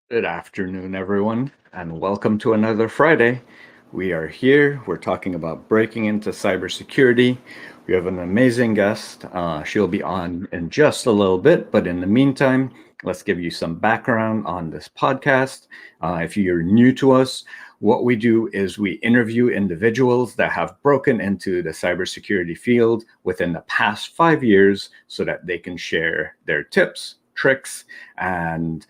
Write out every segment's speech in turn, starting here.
Good afternoon, everyone, and welcome to another Friday. We are here. We're talking about breaking into cybersecurity. We have an amazing guest. She'll be on in just a little bit, but in the meantime, let's give you some background on this podcast. If you're new to us, what we do is we interview individuals that have broken into the cybersecurity field within the past 5 years so that they can share their tips, tricks, and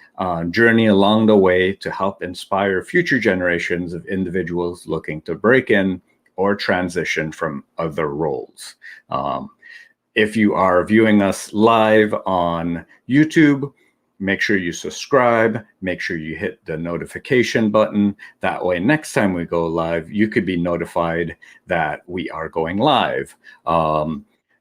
journey along the way to help inspire future generations of individuals looking to break in or transition from other roles. Um, if you are viewing us live on YouTube, make sure you subscribe, make sure you hit the notification button. That way, next time we go live, you could be notified that we are going live.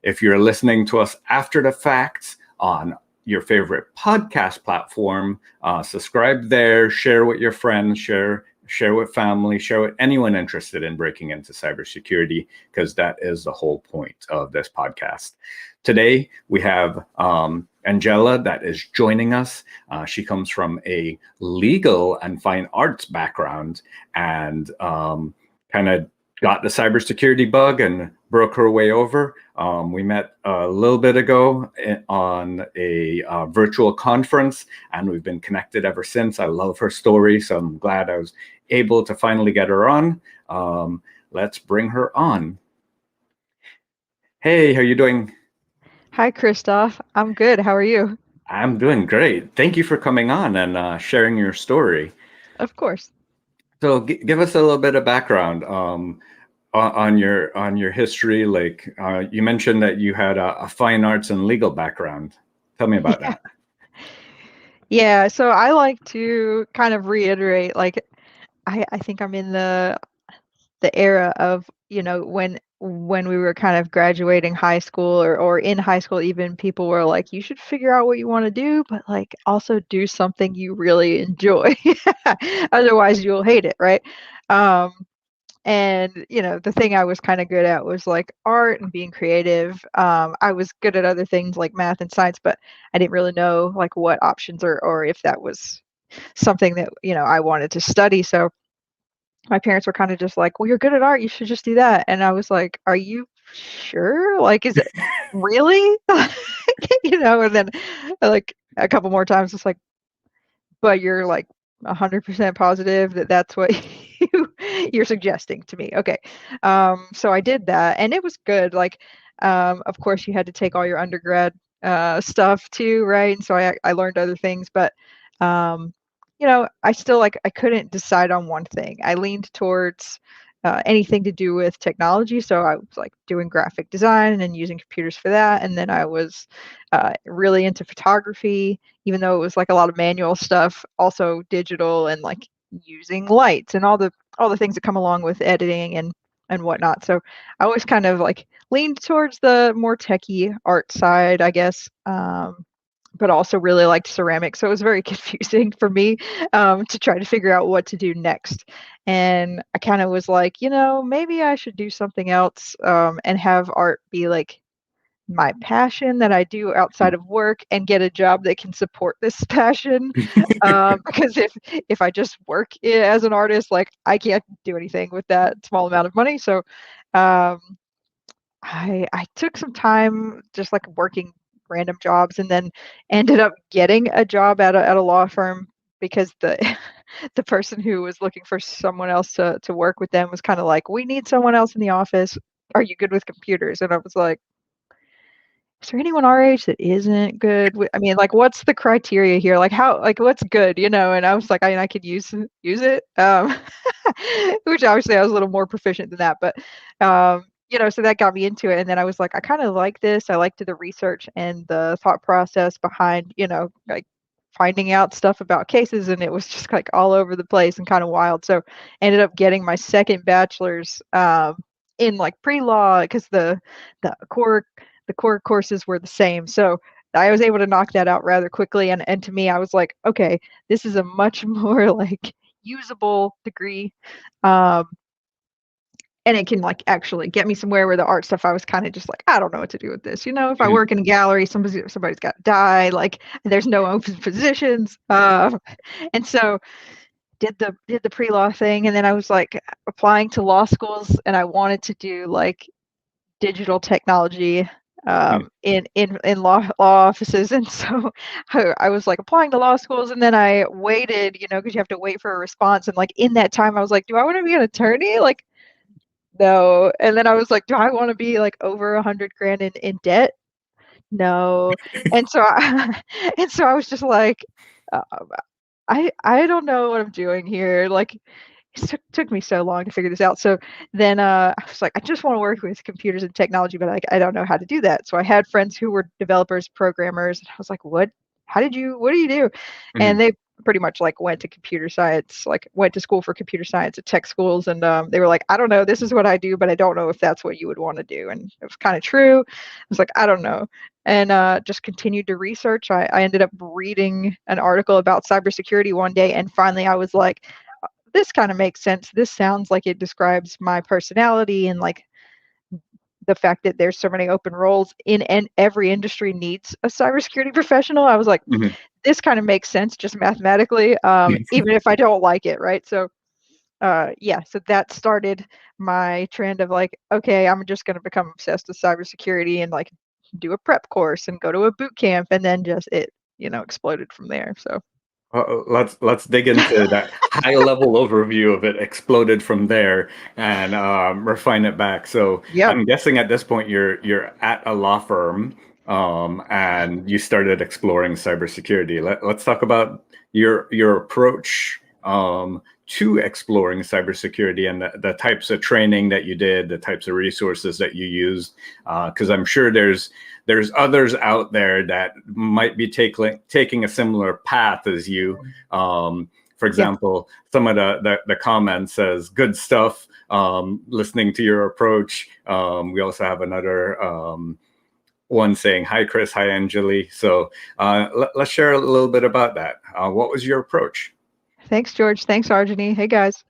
If you're listening to us after the fact on your favorite podcast platform, subscribe there, share with your friends, share with family, share with anyone interested in breaking into cybersecurity, because that is the whole point of this podcast. Today, we have Angela that is joining us. She comes from a legal and fine arts background and kind of got the cybersecurity bug and broke her way over. We met a little bit ago on a virtual conference, and we've been connected ever since. I love her story, so I'm glad I was able to finally get her on. Let's bring her on. Hey, how you doing? Hi, Christophe. I'm good. How are you? I'm doing great. Thank you for coming on and sharing your story. Of course. So, give us a little bit of background on your history. Like you mentioned that you had a fine arts and legal background. Tell me about Yeah. that. Yeah. So I like to kind of reiterate, like, I think I'm in the era of, when we were kind of graduating high school or in high school, even people were like, you should figure out what you want to do, but like also do something you really enjoy. Otherwise you'll hate it, right? Um, And, the thing I was kind of good at was like art and being creative. I was good at other things like math and science, but I didn't really know like what options or if that was something that, I wanted to study. So my parents were kind of just like, well, you're good at art. You should just do that. And I was like, are you sure? Like, is it really? And then like a couple more times, it's like, but you're like 100% positive that that's what you're suggesting to me. Okay. So I did that and it was good. Like, of course you had to take all your undergrad stuff too, right? And so I learned other things, but I still like I couldn't decide on one thing. I leaned towards anything to do with technology. So I was like doing graphic design and using computers for that. And then I was really into photography, even though it was like a lot of manual stuff, also digital and like using lights and all the things that come along with editing and whatnot. So I always kind of like leaned towards the more techie art side, I guess. But also really liked ceramics. So it was very confusing for me to try to figure out what to do next. And I kind of was like, maybe I should do something else and have art be like my passion that I do outside of work and get a job that can support this passion. Because if I just work as an artist, like I can't do anything with that small amount of money. So um, I took some time just like working random jobs and then ended up getting a job at a law firm because the the person who was looking for someone else to work with them was kind of like, we need someone else in the office. Are you good with computers? And I was like, is there anyone our age that isn't good with, I mean, like, what's the criteria here? Like, how, like, what's good, And I was like, I could use it, which obviously I was a little more proficient than that, but, so that got me into it. And then I was like, I kind of like this. I liked the research and the thought process behind, like finding out stuff about cases. And it was just like all over the place and kind of wild. So I ended up getting my second bachelor's in like pre-law because the core the core courses were the same. So I was able to knock that out rather quickly. And to me, I was like, okay, this is a much more like usable degree. Um, and it can like actually get me somewhere. Where the art stuff, I was kind of just like, I don't know what to do with this. If I Mhm. work in a gallery, somebody's got to die. Like there's no open positions. And so did the pre-law thing, and then I was like applying to law schools, and I wanted to do like digital technology Mhm. in law offices. And so I was like applying to law schools, and then I waited, because you have to wait for a response. And like in that time, I was like, do I want to be an attorney? Like, no. And then I was like, do I want to be like over 100 grand in debt? No. And so and so I was just like, uh, I don't know what I'm doing here. Like it took me so long to figure this out. So then I was like, I just want to work with computers and technology, but I don't know how to do that. So I had friends who were developers, programmers, and I was like, what? What do you do? And Mhm. they pretty much like went to computer science, like went to school for computer science at tech schools. And they were like, I don't know, this is what I do, but I don't know if that's what you would want to do. And it was kind of true. I was like, I don't know. And just continued to research. I ended up reading an article about cybersecurity one day. And finally I was like, this kind of makes sense. This sounds like it describes my personality, and like the fact that there's so many open roles and every industry needs a cybersecurity professional. I was like, Mhm. this kind of makes sense just mathematically, even if I don't like it, right? So yeah, so that started my trend of like, okay, I'm just going to become obsessed with cybersecurity and like do a prep course and go to a boot camp, and then just it, exploded from there. So Let's dig into that high level overview of it. Exploded from there and refine it back. So yep. I'm guessing at this point you're at a law firm and you started exploring cybersecurity. Let's talk about your approach to exploring cybersecurity and the types of training that you did, the types of resources that you used, because I'm sure there's others out there that might be taking a similar path as you. For Yeah. example, some of the comments says good stuff. Listening to your approach. We also have another one saying hi Chris, hi Angeli. So let's share a little bit about that. What was your approach? Thanks, George. Thanks, Arjani. Hey, guys.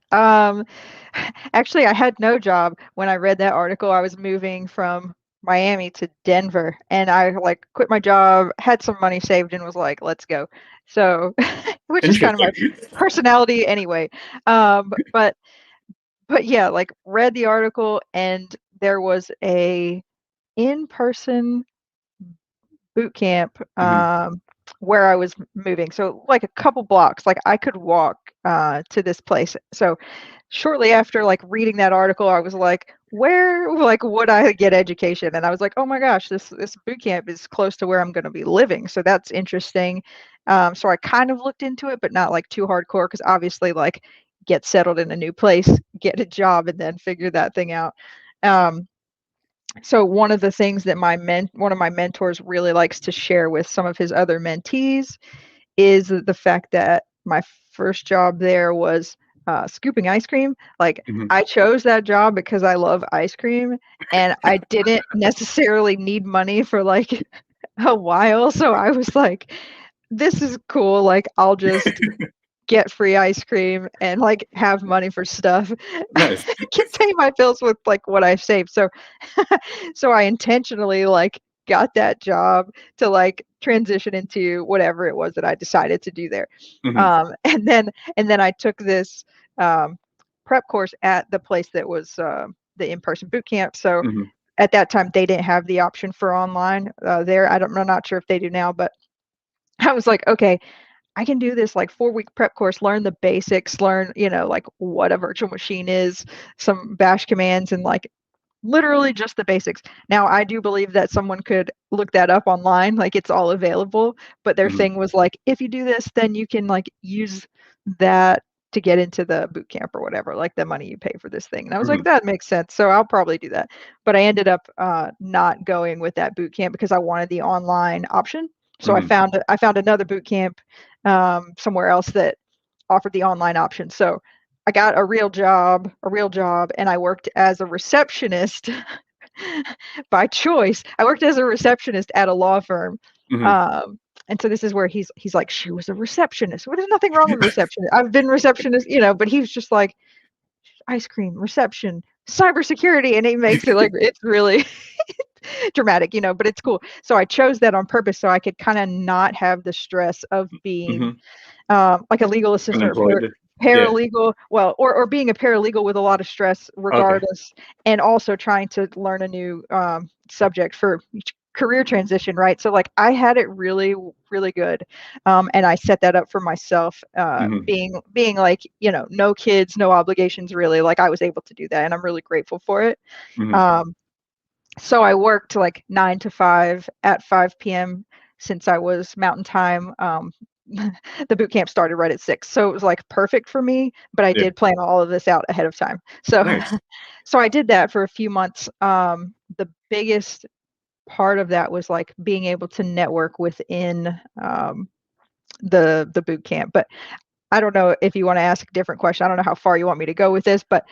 Actually, I had no job when I read that article. I was moving from Miami to Denver, and I like quit my job, had some money saved, and was like, let's go. So, which is kind of my Interesting. personality anyway. But yeah, like read the article, and there was a in-person boot camp Mhm. where I was moving. So like a couple blocks, like I could walk to this place. So shortly after like reading that article, I was like, where like would I get education? And I was like, oh my gosh, this boot camp is close to where I'm going to be living. So that's interesting. So I kind of looked into it, but not like too hardcore, because obviously like get settled in a new place, get a job, and then figure that thing out. Um, so one of the things that one of my mentors really likes to share with some of his other mentees is the fact that my first job there was scooping ice cream. Like Mhm. I chose that job because I love ice cream, and I didn't necessarily need money for like a while. So I was like, this is cool. Like I'll just get free ice cream and like have money for stuff. Nice. Can pay my bills with like what I've saved. So so I intentionally like got that job to like transition into whatever it was that I decided to do there. Mhm. And then I took this um, prep course at the place that was the in-person boot camp. So Mhm. at that time they didn't have the option for online there. I'm not sure if they do now, but I was like, okay, I can do this like 4-week prep course, learn the basics, learn, like what a virtual machine is, some bash commands, and like literally just the basics. Now, I do believe that someone could look that up online, like it's all available, but their Mhm. thing was like, if you do this, then you can like use that to get into the boot camp or whatever, like the money you pay for this thing. And I was like, Mhm. that makes sense. So I'll probably do that. But I ended up not going with that boot camp because I wanted the online option. So I Mhm. found another boot camp somewhere else that offered the online option. So I got a real job, and I worked as a receptionist by choice. I worked as a receptionist at a law firm. Mhm. Um, and so this is where he's like, she was a receptionist. Well, there's nothing wrong with receptionist. I've been receptionist, but he was just like, ice cream, reception, cybersecurity, and he makes it like it's really dramatic, but it's cool. So I chose that on purpose so I could kind of not have the stress of being Hmm. like a legal assistant or Unemployed. Yeah. paralegal, well, or being a paralegal with a lot of stress Okay. regardless, and also trying to learn a new subject for each career transition, right? So like I had it really, really good, and I set that up for myself, Hmm. being like, no kids, no obligations, really. Like I was able to do that, and I'm really grateful for it. Hmm. Um, so I worked like 9 to 5 at 5 p.m. since I was Mountain Time. The boot camp started right at 6, so it was like perfect for me. But I Yeah. did plan all of this out ahead of time. So, Nice. so I did that for a few months. The biggest part of that was like being able to network within the boot camp. But I don't know if you want to ask a different question. I don't know how far you want me to go with this, but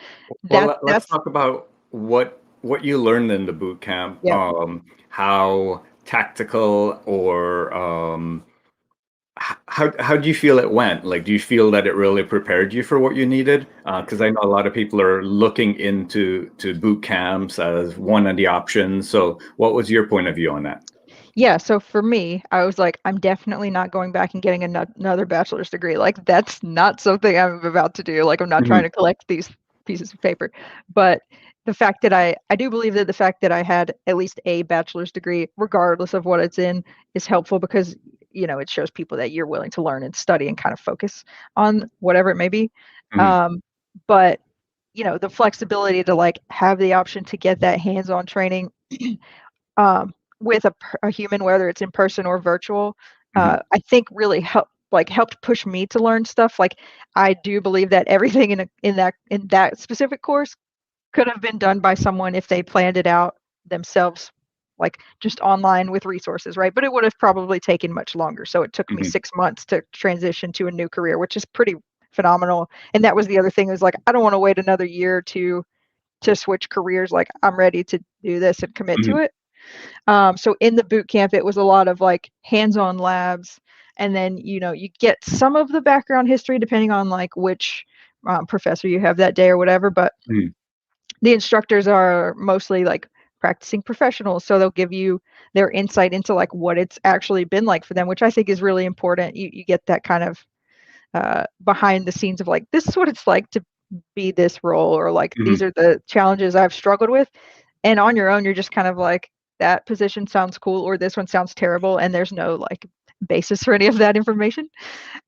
Well, let's that's talk about what you learned in the boot camp. yeah. How tactical or how do you feel it went? Like, do you feel that it really prepared you for what you needed? Because I know a lot of people are looking into boot camps as one of the options. So, what was your point of view on that? Yeah, so for me, I was like, I'm definitely not going back and getting another bachelor's degree. Like, that's not something I'm about to do. Like, I'm not trying Hmm. to collect these pieces of paper. But the fact that I do believe that the fact that I had at least a bachelor's degree, regardless of what it's in, is helpful because, it shows people that you're willing to learn and study and kind of focus on whatever it may be. Hmm. Um, but, the flexibility to like have the option to get that hands-on training with a human, whether it's in person or virtual, Hmm. I think really helped push me to learn stuff. Like I do believe that everything in that specific course could have been done by someone if they planned it out themselves, like just online with resources, right? But it would have probably taken much longer. So it took me Hmm. 6 months to transition to a new career, which is pretty phenomenal. And that was the other thing, is like I don't want to wait another year to switch careers. Like I'm ready to do this and commit to Hmm. it. So in the boot camp, it was a lot of like hands-on labs, and then you get some of the background history depending on like which professor you have that day or whatever. But Hmm. the instructors are mostly like practicing professionals, so they'll give you their insight into like what it's actually been like for them, which I think is really important. You get that kind of behind the scenes of like, this is what it's like to be this role, or like these Hmm. are the challenges I've struggled with. And on your own, you're just kind of like, that position sounds cool, or this one sounds terrible, and there's no like basis for any of that information.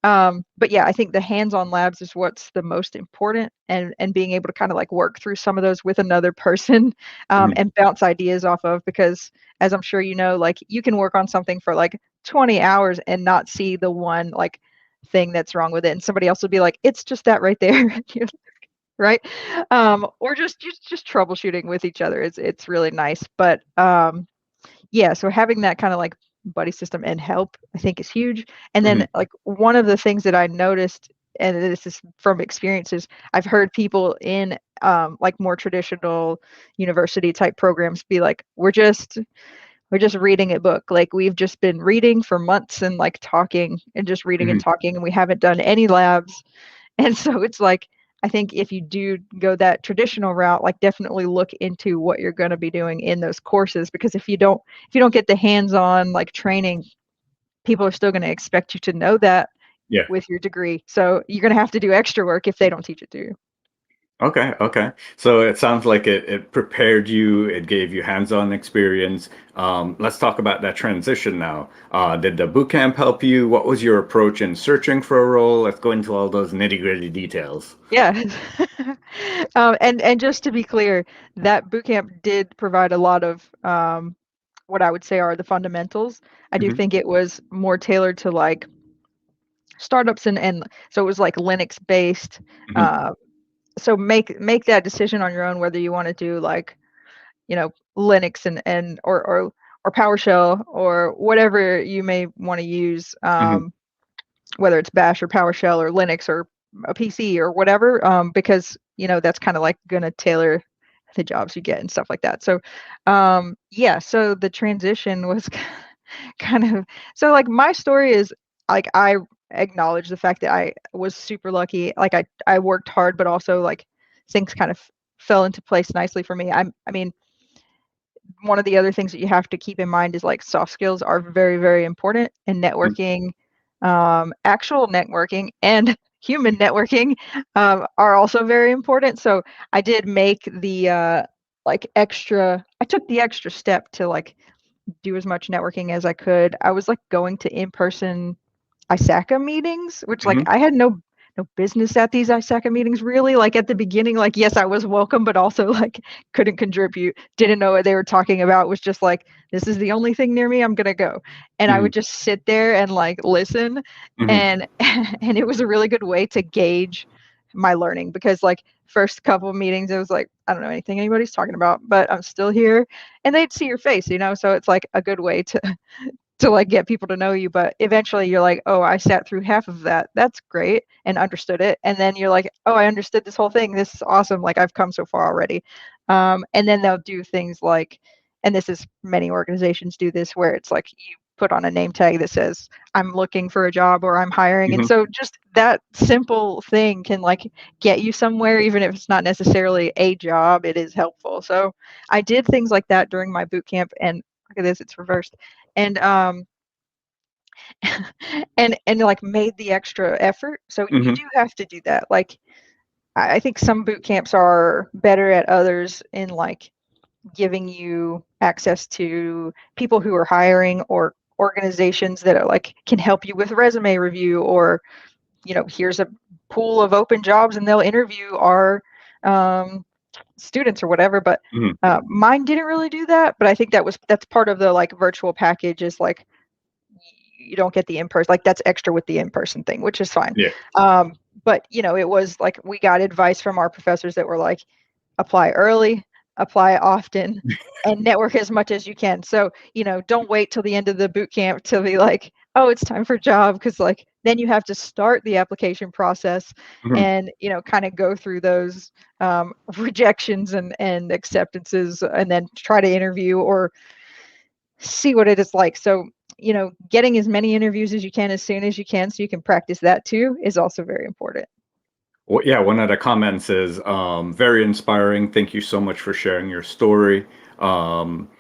But yeah, I think the hands-on labs is what's the most important, and being able to kind of like work through some of those with another person, Hmm. and bounce ideas off of, because as I'm sure you know, like you can work on something for like 20 hours and not see the one like thing that's wrong with it, and somebody else will be like, it's just that right there. Right? Or just troubleshooting with each other. It's really nice. But yeah, so having that kind of like buddy system and help, I think, is huge. And then Hmm. like one of the things that I noticed, and this is from experiences, I've heard people in like more traditional university type programs be like, we're just reading a book. Like we've just been reading for months and like talking and just reading and Hmm. talking, and we haven't done any labs. And so it's like, I think if you do go that traditional route, like definitely look into what you're going to be doing in those courses, because if you don't get the hands-on like training, people are still going to expect you to know that Yeah. with your degree. So you're going to have to do extra work if they don't teach it to you. Okay, okay. So it sounds like it prepared you, it gave you hands-on experience. Let's talk about that transition now. Did the boot camp help you? What was your approach in searching for a role? Let's go into all those nitty-gritty details. Yeah. And just to be clear, that boot camp did provide a lot of what I would say are the fundamentals. I do Hmm. think it was more tailored to like startups, and so it was like Linux based. Hmm. Uh, so make that decision on your own, whether you want to do like Linux or PowerShell or whatever you may want to use, Hmm. whether it's Bash or PowerShell or Linux or a PC or whatever, because that's kind of like going to tailor the jobs you get and stuff like that. So yeah, so the transition was kind of, so like my story is like, I acknowledge the fact that I was super lucky. Like I worked hard, but also like things kind of fell into place nicely for me. I mean, one of the other things that you have to keep in mind is like soft skills are very, very important, and networking, actual networking and human networking are also very important. So I did make the I took the extra step to like do as much networking as I could. I was like going to in-person ISACA meetings, which like Hmm. I had no business at these ISACA meetings really. Like at the beginning, like yes, I was welcome, but also like couldn't contribute, didn't know what they were talking about, was just like, this is the only thing near me, I'm gonna go. And I Hmm. would just sit there and like listen, Hmm. and and it was a really good way to gauge my learning, because like first couple of meetings it was like, I don't know anything anybody's talking about, but I'm still here, and they'd see your face, so it's like a good way to like get people to know you. But eventually you're like, oh, I sat through half of that, that's great, and understood it. And then you're like, oh, I understood this whole thing, this is awesome, like I've come so far already. And then they'll do things like, and this is, many organizations do this, where it's like you put on a name tag that says I'm looking for a job or I'm hiring. And Hmm. so just that simple thing can like get you somewhere, even if it's not necessarily a job, it is helpful. So I did things like that during my boot camp. And look at this, it's reversed. And and like made the extra effort. So you Hmm. do have to do that. Like I think some boot camps are better at others in like giving you access to people who are hiring, or organizations that are like can help you with resume review, or here's a pool of open jobs and they'll interview our um, students or whatever. But Hmm. mine didn't really do that. But I think that's part of the like virtual package, is like you don't get the in-person, like that's extra with the in-person thing, which is fine. Yeah. But it was like we got advice from our professors that were like, apply early, apply often, and network as much as you can. So don't wait till the end of the boot camp to be like, oh, it's time for a job, because like then you have to start the application process, Hmm. and kind of go through those rejections and acceptances, and then try to interview or see what it is like. So, getting as many interviews as you can as soon as you can, so you can practice that too, is also very important. Well, yeah, one of the comments is very inspiring. Thank you so much for sharing your story. Um,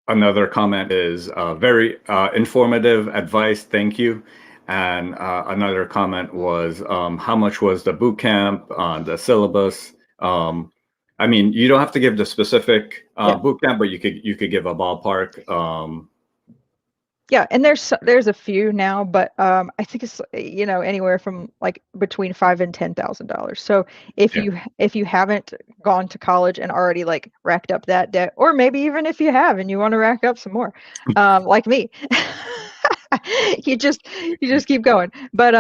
Another comment is very informative advice. Thank you. And another comment was how much was the boot camp, the syllabus? I mean, you don't have to give the specific Yeah. boot camp, but you could give a ballpark. Yeah, and there's a few now, but I think it's anywhere from like between $5,000 and $10,000. So if Yeah. you haven't gone to college and already like racked up that debt, or maybe even if you have and you want to rack up some more, like me, you just keep going. But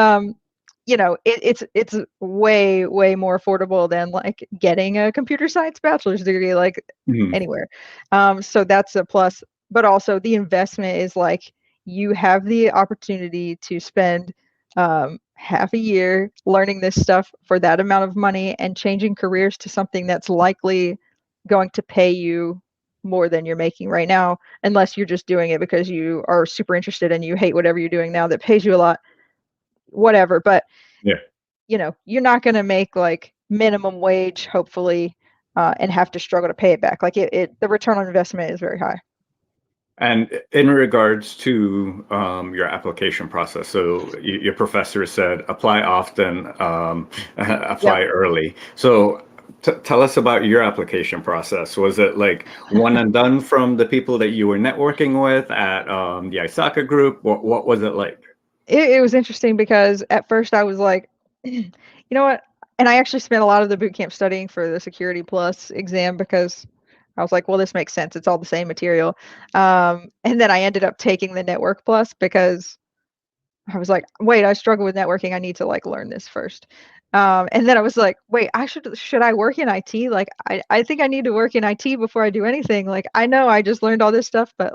it's way more affordable than like getting a computer science bachelor's degree, like Mhm. anywhere. So that's a plus. But also the investment is like, you have the opportunity to spend half a year learning this stuff for that amount of money, and changing careers to something that's likely going to pay you more than you're making right now, unless you're just doing it because you are super interested and you hate whatever you're doing now that pays you a lot, whatever. But Yeah. you're not going to make like minimum wage, hopefully, and have to struggle to pay it back. Like the return on investment is very high. And in regards to your application process, so your professor said apply often, Yep. apply early. So tell us about your application process. Was it like one and done from the people that you were networking with at the ISACA group? What was it like? It was interesting, because at first I was like, you know what? And I actually spent a lot of the boot camp studying for the Security Plus exam, because I was like, well, this makes sense. It's all the same material. And then I ended up taking the Network Plus, because I was like, wait, I struggle with networking. I need to like learn this first. And then I was like, wait, should I work in IT? Like, I think I need to work in IT before I do anything. Like, I know I just learned all this stuff, but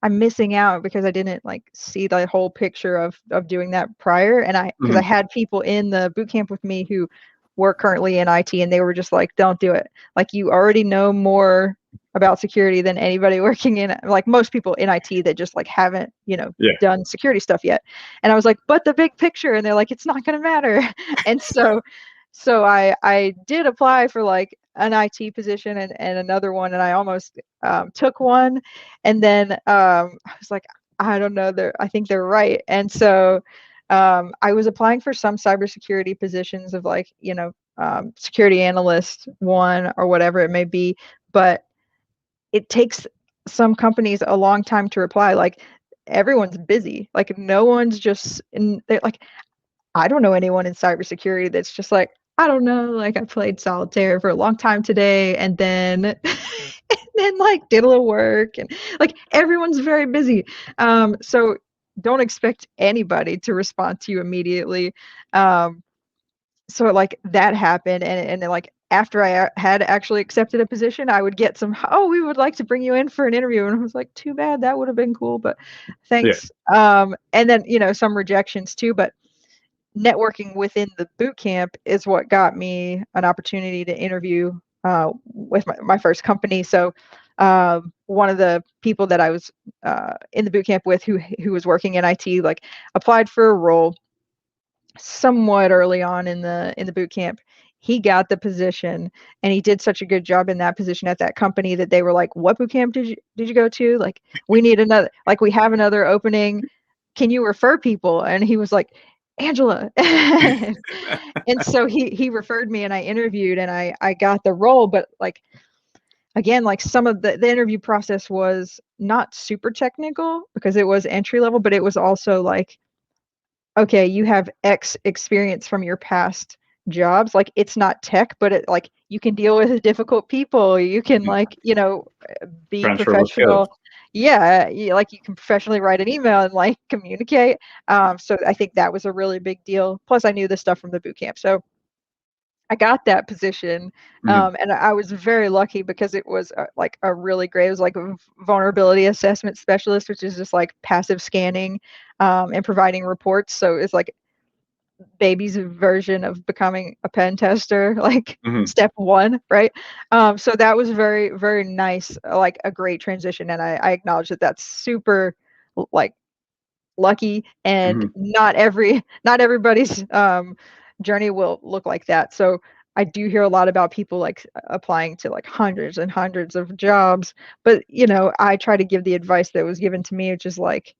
I'm missing out because I didn't like see the whole picture of doing that prior. And because I Mhm. had people in the boot camp with me who were currently in IT, and they were just like, don't do it. Like, you already know more about security than anybody working in, like most people in IT that just like haven't, Yeah. done security stuff yet. And I was like, but the big picture. And they're like, it's not going to matter. And so So I did apply for like an IT position and another one, and I almost took one, and then I was like, I don't know, I think they're right, and so I was applying for some cybersecurity positions of like, security analyst one or whatever it may be, but it takes some companies a long time to reply. Like everyone's busy. Like no one's just in. They're like, I don't know anyone in cybersecurity that's just like, I don't know, like I played solitaire for a long time today and then and then like did a little work, and like everyone's very busy. So don't expect anybody to respond to you immediately. So like that happened, and like after I had actually accepted a position, I would get some, oh, we would like to bring you in for an interview, and I was like, too bad, that would have been cool, but Yeah. thanks. And then some rejections too, but networking within the boot camp is what got me an opportunity to interview with my first company. So one of the people that I was in the boot camp with, who was working in IT, like applied for a role somewhat early on in the boot camp. He got the position, and he did such a good job in that position at that company that they were like, what boot camp did you go to? Like, we need another, like we have another opening. Can you refer people? And he was like, Angela. And so he referred me, and I interviewed, and I got the role. But like again, like some of the interview process was not super technical because it was entry level, but it was also like, okay, you have X experience from your past jobs. Like it's not tech, but it like you can deal with difficult people. You can like, be Transferable skills. professional. Yeah, like you can professionally write an email and like communicate. So I think that was a really big deal. Plus I knew this stuff from the boot camp. So I got that position, Mhm. and I was very lucky because it was like a really great. It was like a vulnerability assessment specialist, which is just like passive scanning and providing reports. So it's like baby's version of becoming a pen tester, like Mhm. step one, right? So that was very, very nice, like a great transition, and I acknowledge that that's super like lucky, and Mhm. not everybody's journey will look like that. So I do hear a lot about people like applying to like hundreds and hundreds of jobs, but I try to give the advice that was given to me, which is like,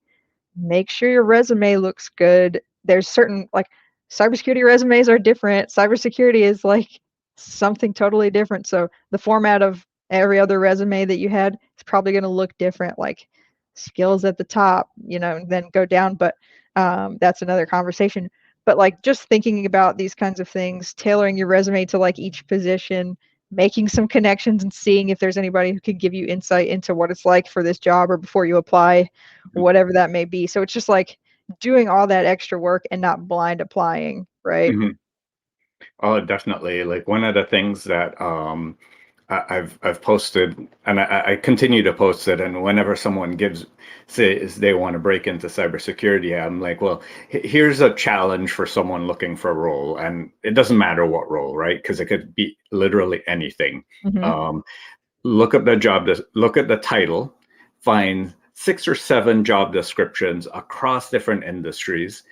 make sure your resume looks good. There's certain like cybersecurity resumes are different. Cybersecurity is like something totally different. So the format of every other resume that you had is probably going to look different. Like skills at the top, and then go down. But that's another conversation. But like just thinking about these kinds of things, tailoring your resume to like each position, making some connections and seeing if there's anybody who could give you insight into what it's like for this job or before you apply, whatever that may be. So it's just like doing all that extra work and not blind applying, right? Mhm. Oh, definitely. Like one of the things that I've posted, and I continue to post it. And whenever someone says they want to break into cybersecurity, I'm like, well, here's a challenge for someone looking for a role, and it doesn't matter what role, right? Because it could be literally anything. Mm-hmm. Um, look at the title, find 6 or 7 job descriptions across different industries,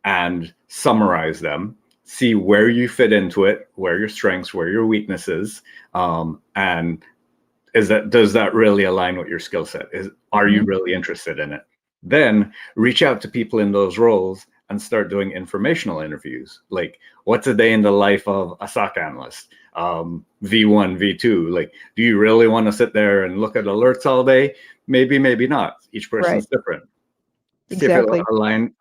and summarize them. See where you fit into it, where your strengths, where your weaknesses, and does that really align with your skill set? Are Mm-hmm. you really interested in it? Then reach out to people in those roles and start doing informational interviews. Like, what's a day in the life of a SOC analyst? V1, V2. Like, do you really want to sit there and look at alerts all day? Maybe, maybe not. Each Right. person's different. See if it Exactly.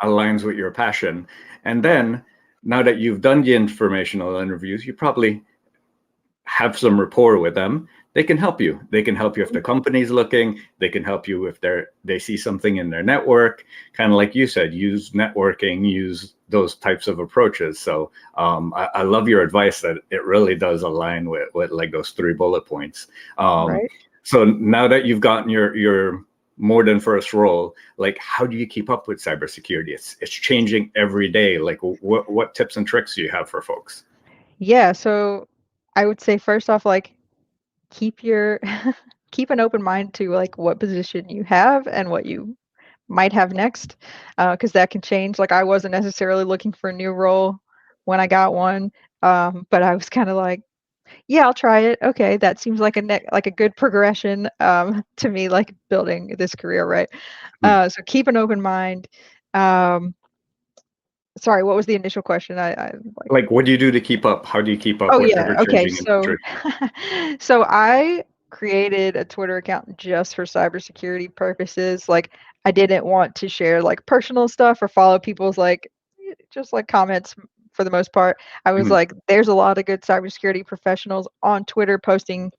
aligns with your passion. And then, now that you've done the informational interviews, you probably have some rapport with them. They can help you. They can help you if the company's looking. They can help you if they see something in their network. Kind of like you said, use networking, use those types of approaches. So I love your advice that it really does align with like those 3 bullet points. Right. So now that you've gotten your more than first role, like how do you keep up with cybersecurity? It's changing every day. Like what tips and tricks do you have for folks? Yeah. So I would say first off, like keep your keep an open mind to like what position you have and what you might have next, because that can change. Like I wasn't necessarily looking for a new role when I got one. But I was kind of like, yeah, I'll try it. Okay, that seems like like a good progression to me, like building this career, right? Mhm. So keep an open mind. Um, Sorry, what was the initial question? I like. Like, what do you do to keep up? How do you keep up Oh with yeah. Okay. ever-changing So, industry? so I created a Twitter account just for cybersecurity purposes. Like, I didn't want to share like personal stuff or follow people's like just like comments for the most part. I was Mhm, like, there's a lot of good cybersecurity professionals on Twitter posting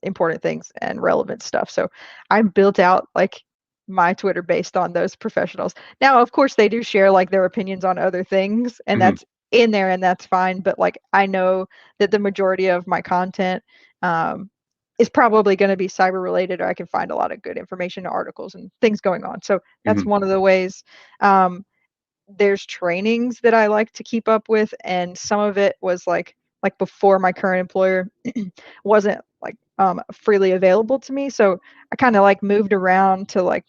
important things and relevant stuff. So I built out like my Twitter based on those professionals. Now, of course, they do share like their opinions on other things, and mhm, that's in there, and that's fine. But like, I know that the majority of my content is probably going to be cyber related, or I can find a lot of good information, articles, and things going on. So that's mhm, one of the ways. There's trainings that I like to keep up with, and some of it was like before my current employer wasn't like freely available to me. So I kind of like moved around to like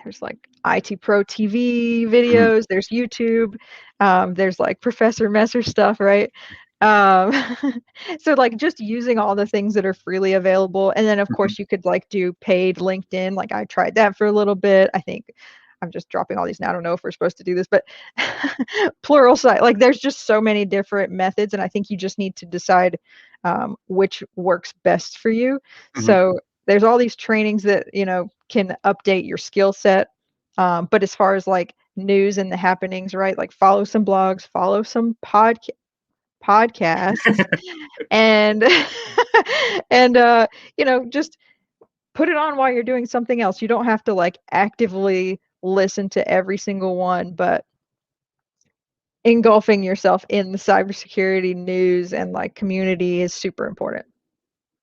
there's like IT Pro TV mhm, videos, there's YouTube, there's like Professor Messer stuff, right? Um, so like just using all the things that are freely available, and then of mhm. course you could like do paid LinkedIn. Like I tried that for a little bit. I think I'm just dropping all these now. I don't know if we're supposed to do this, but plural site. Like there's just so many different methods, and I think you just need to decide which works best for you. Mhm. So there's all these trainings that can update your skill set. But as far as like news and the happenings, right? Like follow some blogs, follow some podcasts, and and just put it on while you're doing something else. You don't have to like actively listen to every single one, but engulfing yourself in the cybersecurity news and like community is super important.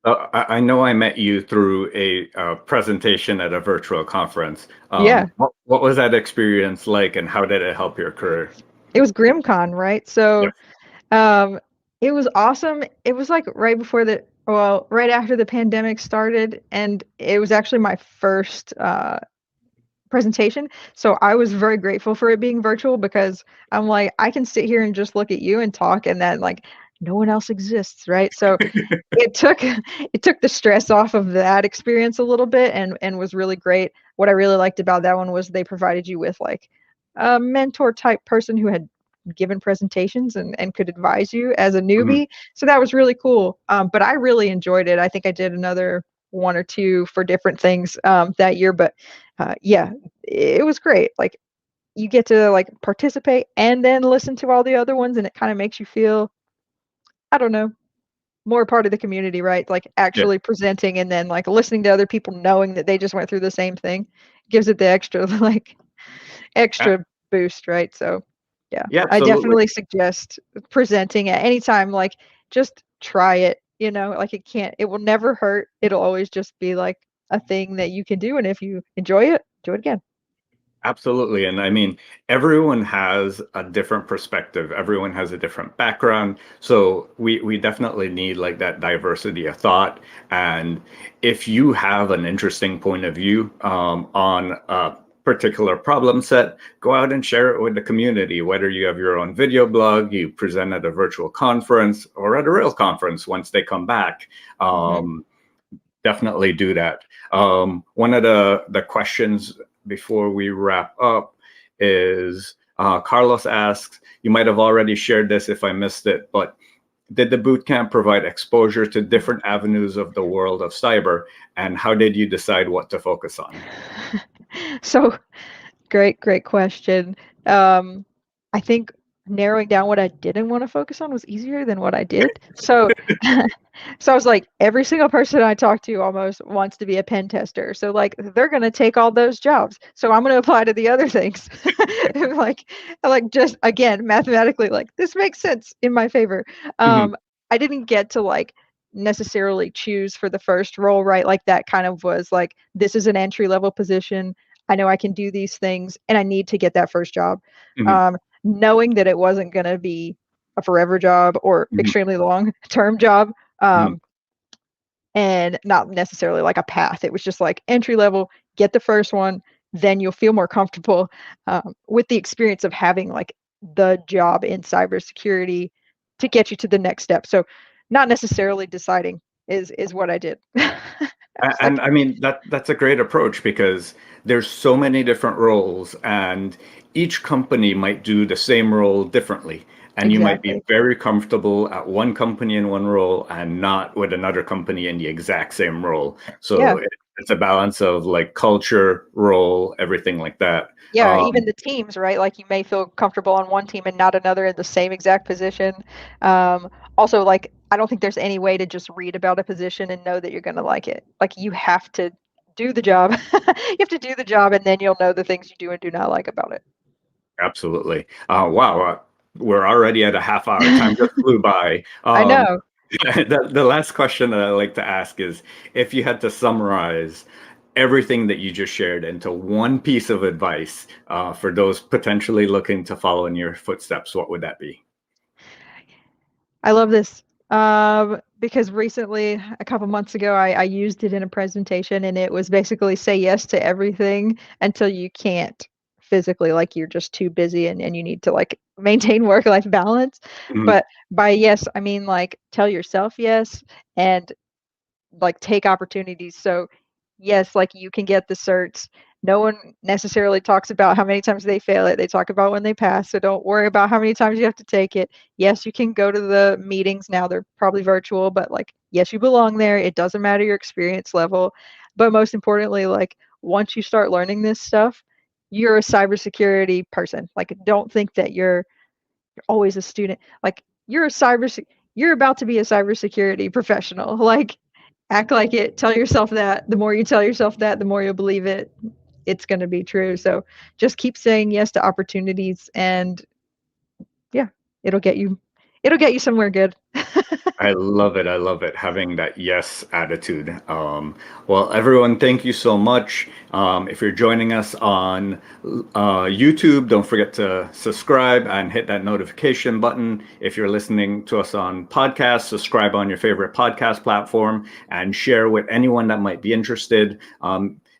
I know I met you through a presentation at a virtual conference. Yeah, What was that experience like, and how did it help your career? it was GrimCon, right? Yep. So it was awesome. It was like right after the pandemic started, and it was actually my first presentation. So I was very grateful for it being virtual because I'm like, I can sit here and just look at you and talk, and then like no one else exists, right? So it took it took the stress off of that experience a little bit, and was really great. What I really liked about that one was they provided you with like a mentor type person who had given presentations and could advise you as a Mhm. newbie. So that was really cool. But I really enjoyed it. I think I did another one or two for different things that year. But yeah, it was great. Like you get to like participate and then listen to all the other ones, and it kind of makes you feel, I don't know, more part of the community, right? Like Yeah. actually presenting and then like listening to other people knowing that they just went through the same thing gives it the extra like A- extra boost, right? So yeah, Yeah, I absolutely. definitely suggest presenting at any time. Like just try it, like it will never hurt. It'll always just be like a thing that you can do. And if you enjoy it, do it again. Absolutely. And I mean, everyone has a different perspective. Everyone has a different background. So we definitely need like that diversity of thought. And if you have an interesting point of view on a particular problem set, go out and share it with the community, whether you have your own video blog, you present at a virtual conference or at a real conference once they come back. Hmm. Um, Definitely do that. One of the questions before we wrap up is Carlos asks, you might have already shared this if I missed it, but did the bootcamp provide exposure to different avenues of the world of cyber, and how did you decide what to focus on? So great question. Um, I think narrowing down what I didn't want to focus on was easier than what I did. So, so I was like, every single person I talk to almost wants to be a pen tester. So like, they're gonna take all those jobs. So I'm gonna apply to the other things. like just again, mathematically, like this makes sense in my favor. Mhm, I didn't get to like necessarily choose for the first role, right? Like that kind of was like, this is an entry level position. I know I can do these things and I need to get that first job. mhm, Knowing that it wasn't going to be a forever job or mhm, extremely long term job, mhm, and not necessarily like a path. It was just like entry level, get the first one, then you'll feel more comfortable with the experience of having like the job in cybersecurity to get you to the next step. So not necessarily deciding is what I did. I was And like, I mean that's a great approach because there's so many different roles and each company might do the same role differently. And you might be exactly. very comfortable at one company in one role and not with another company in the exact same role. So Yeah. it's a balance of like culture, role, everything like that. Yeah, even the teams, right? Like you may feel comfortable on one team and not another in the same exact position. Also, like I don't think there's any way to just read about a position and know that you're going to like it. Like you have to do the job. You have to do the job, and then you'll know the things you do and do not like about it. Absolutely. Wow. We're already at a half hour. Time just flew by. I know. The last question that I like to ask is if you had to summarize everything that you just shared into one piece of advice for those potentially looking to follow in your footsteps, what would that be? I love this because recently, a couple months ago, I used it in a presentation, and it was basically say yes to everything until you can't physically, like you're just too busy and you need to like maintain work-life balance. Mhm. But by yes, I mean like tell yourself yes and like take opportunities. So yes, like you can get the certs. No one necessarily talks about how many times they fail it. They talk about when they pass. So don't worry about how many times you have to take it. Yes, you can go to the meetings now. They're probably virtual, but like yes, you belong there. It doesn't matter your experience level. But most importantly, like once you start learning this stuff, you're a cybersecurity person. Like don't think that you're always a student. Like you're about to be a cybersecurity professional. Like act like it. Tell yourself that. The more you tell yourself that, the more you'll believe it. It's going to be true. So just keep saying yes to opportunities, and yeah, it'll get you. It'll get you somewhere good. I love it. I love it. Having that yes attitude. Well, everyone, thank you so much. If you're joining us on YouTube, don't forget to subscribe and hit that notification button. If you're listening to us on podcast, subscribe on your favorite podcast platform and share with anyone that might be interested.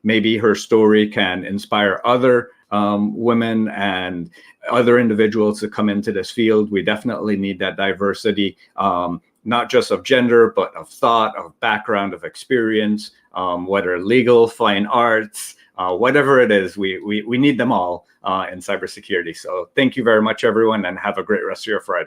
Maybe her story can inspire other women and other individuals to come into this field. We definitely need that diversity. Not just of gender, but of thought, of background, of experience, whether legal, fine arts, whatever it is, we need them all in cybersecurity. So thank you very much, everyone, and have a great rest of your Friday.